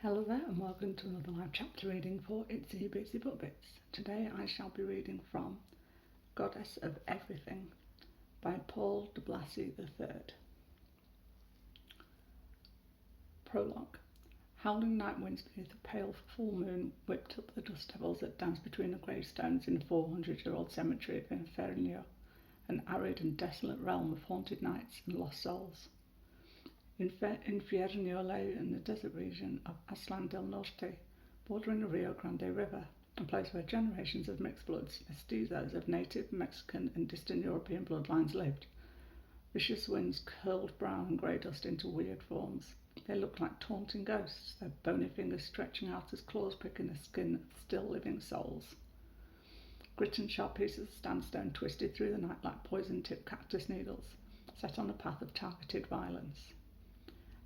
Hello there and welcome to another live chapter reading for Itsy Bitsy Book Bits. Today I shall be reading from Goddess of Everything by DeBlassie III. Prologue. Howling night winds beneath a pale full moon whipped up the dust devils that danced between the gravestones in the 400-year-old cemetery of Inferno, an arid and desolate realm of haunted nights and lost souls. Infierno lay in the desert region of Aztlan del Norte, bordering the Rio Grande River, a place where generations of mixed bloods, mestizos of native, Mexican and distant European bloodlines lived. Vicious winds curled brown and grey dust into weird forms. They looked like taunting ghosts, their bony fingers stretching out as claws picking the skin of still living souls. Grit and sharp pieces of sandstone twisted through the night like poison-tipped cactus needles, set on a path of targeted violence.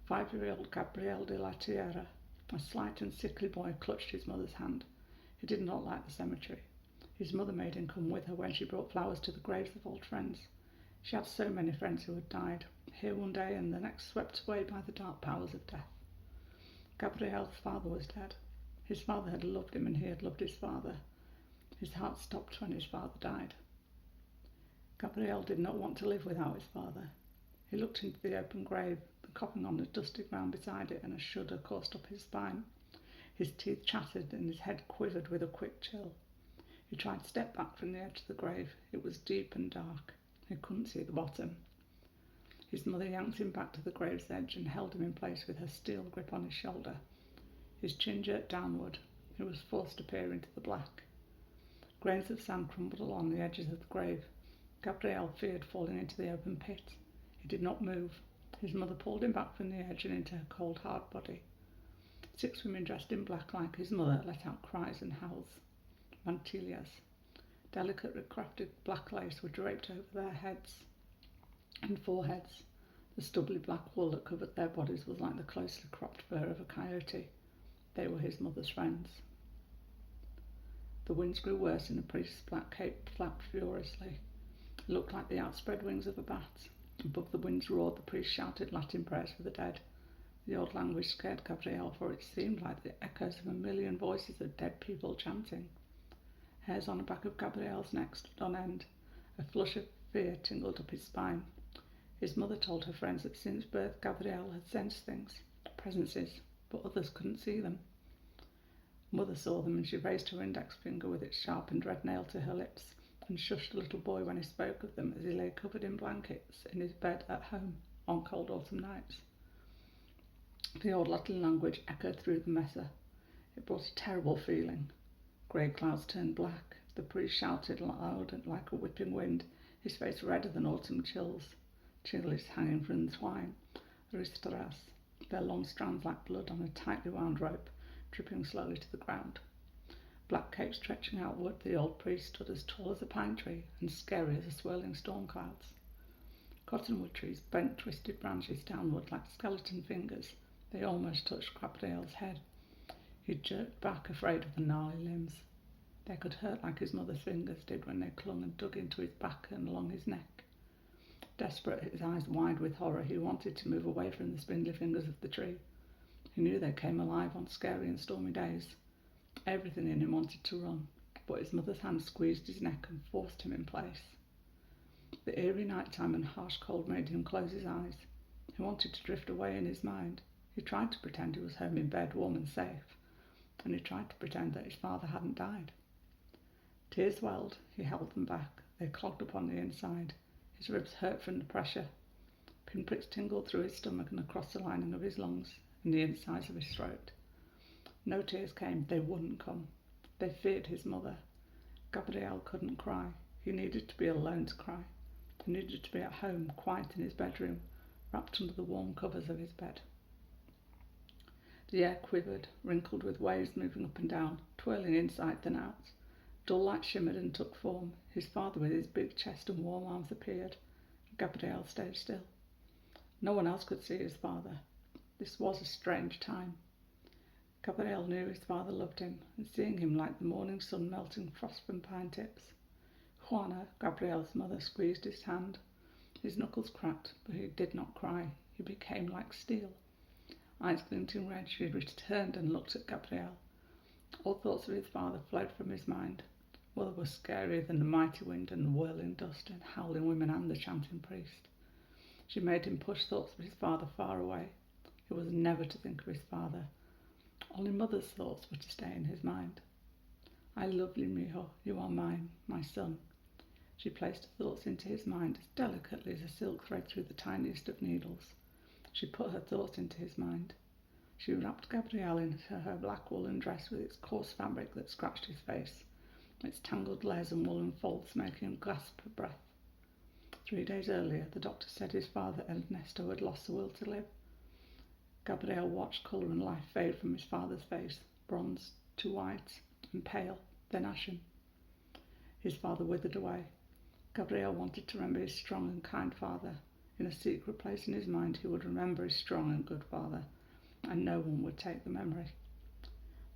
5-year-old Gabriél de LaTierra, a slight and sickly boy, clutched his mother's hand. He did not like the cemetery. His mother made him come with her when she brought flowers to the graves of old friends. She had so many friends who had died, here one day and the next swept away by the dark powers of death. Gabriel's father was dead. His father had loved him and he had loved his father. His heart stopped when his father died. Gabriél did not want to live without his father. He looked into the open grave, the coffin on the dusty ground beside it, and a shudder coursed up his spine. His teeth chattered and his head quivered with a quick chill. He tried to step back from the edge of the grave. It was deep and dark. He couldn't see the bottom. His mother yanked him back to the grave's edge and held him in place with her steel grip on his shoulder. His chin jerked downward. He was forced to peer into the black. Grains of sand crumbled along the edges of the grave. Gabriél feared falling into the open pit. He did not move. His mother pulled him back from the edge and into her cold, hard body. 6 women dressed in black like his mother let out cries and howls. Mantillas, delicately crafted black lace, were draped over their heads and foreheads. The stubbly black wool that covered their bodies was like the closely cropped fur of a coyote. They were his mother's friends. The winds grew worse and the priest's black cape flapped furiously. It looked like the outspread wings of a bat. Above the wind's roar, the priest shouted Latin prayers for the dead. The old language scared Gabriél, for it seemed like the echoes of a million voices of dead people chanting. Hairs on the back of Gabriél's neck stood on end. A flush of fear tingled up his spine. His mother told her friends that since birth Gabriél had sensed things, presences, but others couldn't see them. Mother saw them and she raised her index finger with its sharpened red nail to her lips and shushed the little boy when he spoke of them as he lay covered in blankets in his bed at home on cold autumn nights. The old Latin language echoed through the mesa. It brought a terrible feeling. Grey clouds turned black. The priest shouted loud and like a whipping wind, his face redder than autumn chills. Chilies hanging from the twine, ristras, their long strands like blood on a tightly wound rope, dripping slowly to the ground. Black cape stretching outward, the old priest stood as tall as a pine tree and scary as the swirling storm clouds. Cottonwood trees bent twisted branches downward like skeleton fingers. They almost touched Gabriél's head. He jerked back, afraid of the gnarly limbs. They could hurt like his mother's fingers did when they clung and dug into his back and along his neck. Desperate, his eyes wide with horror, he wanted to move away from the spindly fingers of the tree. He knew they came alive on scary and stormy days. Everything in him wanted to run, but his mother's hand squeezed his neck and forced him in place. The eerie nighttime and harsh cold made him close his eyes. He wanted to drift away in his mind. He tried to pretend he was home in bed, warm and safe, and he tried to pretend that his father hadn't died. Tears welled. He held them back. They clogged upon the inside. His ribs hurt from the pressure. Pinpricks tingled through his stomach and across the lining of his lungs and the insides of his throat. No tears came. They wouldn't come. They feared his mother. Gabriél couldn't cry. He needed to be alone to cry. He needed to be at home, quiet in his bedroom, wrapped under the warm covers of his bed. The air quivered, wrinkled with waves moving up and down, twirling inside then out. Dull light shimmered and took form. His father with his big chest and warm arms appeared. Gabriél stayed still. No one else could see his father. This was a strange time. Gabriél knew his father loved him, and seeing him like the morning sun melting frost from pine tips. Juana, Gabriél's mother, squeezed his hand. His knuckles cracked, but he did not cry. He became like steel. Eyes glinting red, she returned and looked at Gabriél. All thoughts of his father fled from his mind. Mother was scarier than the mighty wind and the whirling dust and howling women and the chanting priest. She made him push thoughts of his father far away. He was never to think of his father. Only Mother's thoughts were to stay in his mind. I love you, mijo. You are mine, my son. She placed her thoughts into his mind as delicately as a silk thread through the tiniest of needles. She put her thoughts into his mind. She wrapped Gabriél into her black woolen dress with its coarse fabric that scratched his face, its tangled layers and woolen folds making him gasp for breath. 3 days earlier, the doctor said his father Ernesto had lost the will to live. Gabriél watched colour and life fade from his father's face, bronze to white and pale, then ashen. His father withered away. Gabriél wanted to remember his strong and kind father. In a secret place in his mind, he would remember his strong and good father, and no one would take the memory.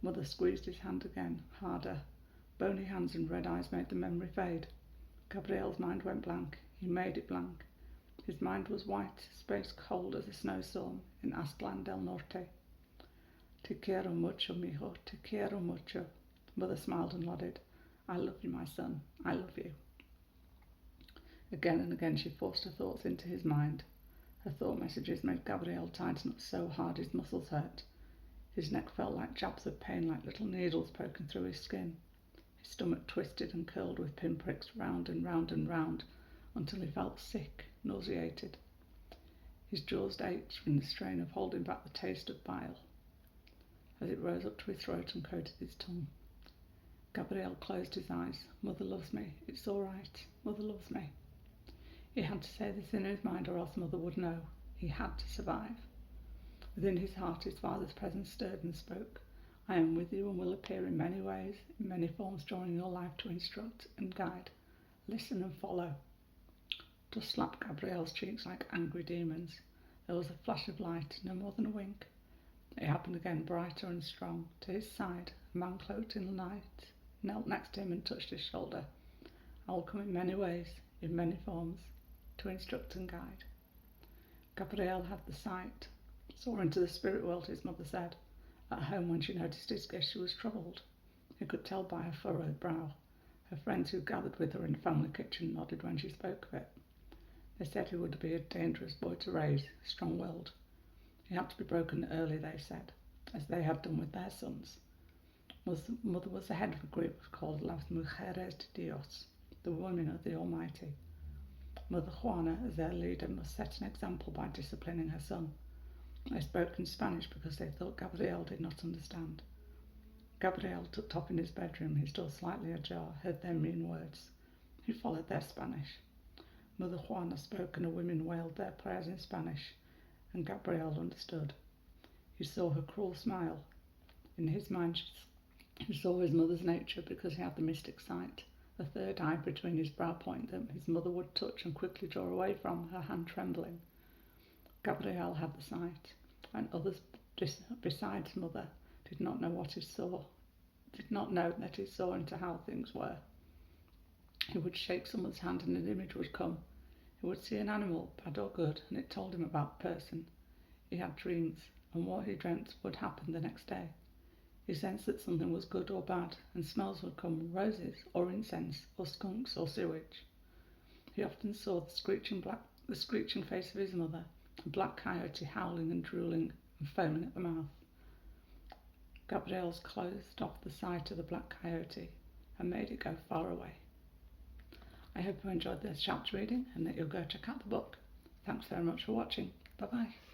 Mother squeezed his hand again, harder. Bony hands and red eyes made the memory fade. Gabriél's mind went blank. He made it blank. His mind was white, space cold as a snowstorm in Aztlan del Norte. Te quiero mucho, mijo, te quiero mucho. Mother smiled and nodded. I love you, my son. I love you. Again and again she forced her thoughts into his mind. Her thought messages made Gabriél tighten up so hard his muscles hurt. His neck felt like jabs of pain, like little needles poking through his skin. His stomach twisted and curled with pinpricks round and round and round until he felt sick, nauseated. His jaws ached from the strain of holding back the taste of bile as it rose up to his throat and coated his tongue. Gabriél closed his eyes. Mother loves me. It's all right. Mother loves me. He had to say this in his mind or else Mother would know. He had to survive. Within his heart his father's presence stirred and spoke. I am with you and will appear in many ways, in many forms during your life to instruct and guide. Listen and follow. Dust slapped Gabriél's cheeks like angry demons. There was a flash of light, no more than a wink. It happened again, brighter and strong. To his side, a man cloaked in light knelt next to him and touched his shoulder. I will come in many ways, in many forms, to instruct and guide. Gabriél had the sight, saw into the spirit world, his mother said. At home, when she noticed his guest, she was troubled. He could tell by her furrowed brow. Her friends who gathered with her in the family kitchen nodded when she spoke of it. They said he would be a dangerous boy to raise, strong-willed. He had to be broken early, they said, as they had done with their sons. Mother was the head of a group called Las Mujeres de Dios, the women of the Almighty. Mother Juana, as their leader, must set an example by disciplining her son. They spoke in Spanish because they thought Gabriél did not understand. Gabriél, tucked up in his bedroom, his door slightly ajar, heard their mean words. He followed their Spanish. Mother Juana spoke and the women wailed their prayers in Spanish, and Gabriél understood. He saw her cruel smile. In his mind he saw his mother's nature because he had the mystic sight, the third eye between his brow point that his mother would touch and quickly draw away from, her hand trembling. Gabriél had the sight, and others besides Mother did not know what he saw, did not know that he saw into how things were. He would shake someone's hand and an image would come. He would see an animal, bad or good, and it told him about the person. He had dreams, and what he dreamt would happen the next day. He sensed that something was good or bad, and smells would come, roses, or incense, or skunks, or sewage. He often saw the screeching face of his mother, a black coyote howling and drooling and foaming at the mouth. Gabriél's closed off the sight of the black coyote and made it go far away. I hope you enjoyed this chapter reading and that you'll go check out the book. Thanks very much for watching. Bye-bye.